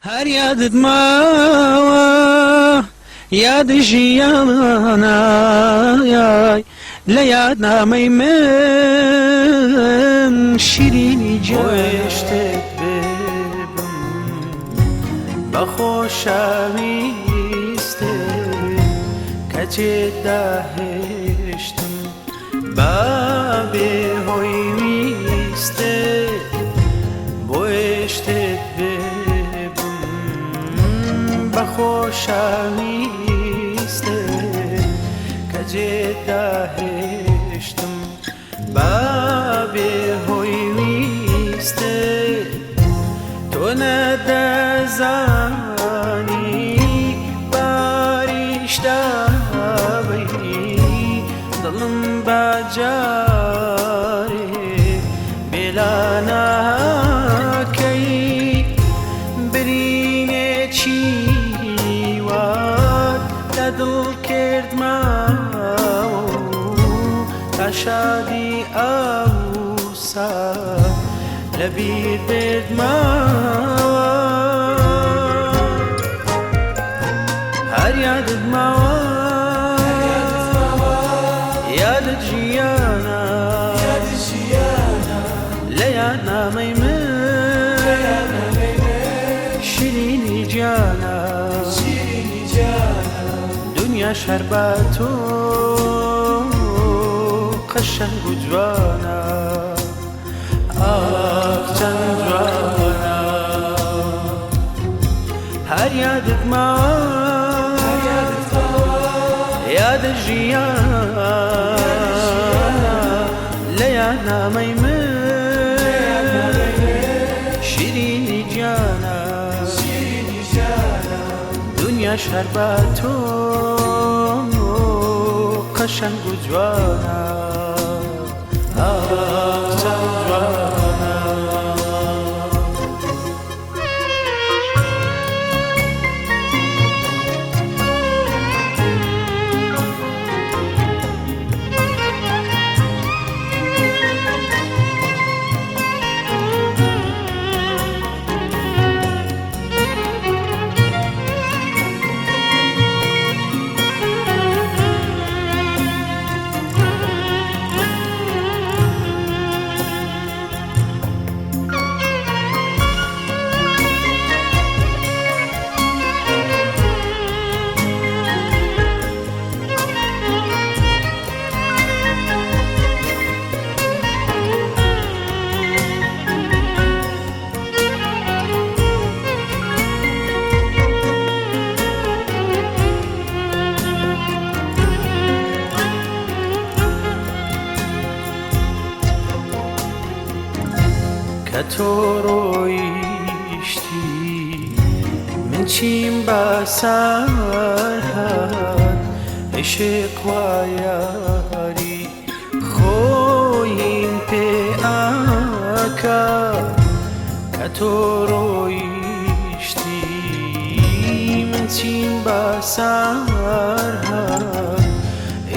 هر یادت ماوە یاد ژیانە لە یادنامەی من شیرینی جۆشتت ببم بە خۆشەویستت کە جێدا هێشتم بە بێهۆی ویستت بۆشتت ببم بە خۆشەویستت کە جێدا هێشتم بە بێهۆی ویستت تۆ نەدەزانی باریشتابەی دڵم بەجارێ بێلا ناکەی برینێکی وات لە دڵ کردماوە تا شادی ئەوسا لەبیر بردماوە هەر یادت ماوە یادت ژیانە لە یادنامەی من شیرینی گیانە دنیاش هەر بە تۆ قەشەنگ و جوانە ئاخ چەند جوانە هەر یادت ماوە یادت ژیانە لە یادنامەی من شیرینی گیانە دنیاش هەر بە تۆ قەشەنگ و جوانە ئاخ چەند جوانە کە تۆ ڕۆیشتی من چیم بە سەر هات عشق وا یاری خۆیم پێ ئاکات کە تۆ ڕۆیشتی من چیم بە سەر هات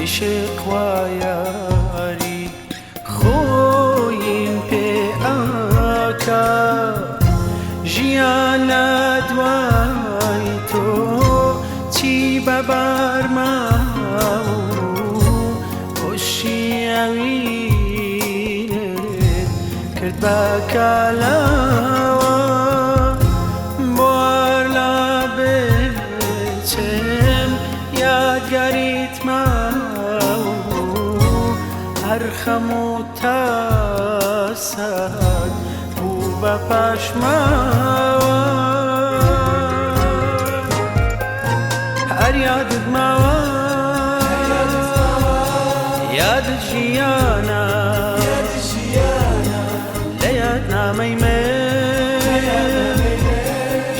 عشق وا یاری خۆیم پێ ژیان لە دوای تۆ چی بەبەرماوە خۆشی ئەوینت کرد بە کالاوە بۆ لە بچم یادگاریت ماوە هەر خەم و تاسات بە پاشماوە هەر یادت ماوە یادت ژیانە لە یادنامەی من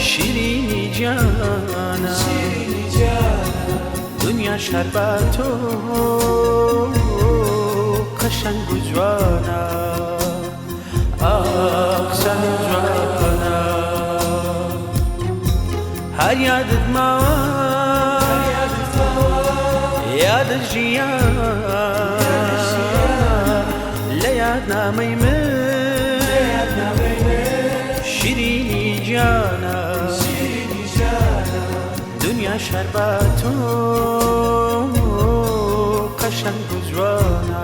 شیرینی گیانە دنیاش هەر بە تۆ قەشەنگ و جوانە ئاخ چەند جوانە هەر یادت ماوە یادت ژیانە لە یادنامەی من شیرینی گیانە شربت و قشنگ و جوانه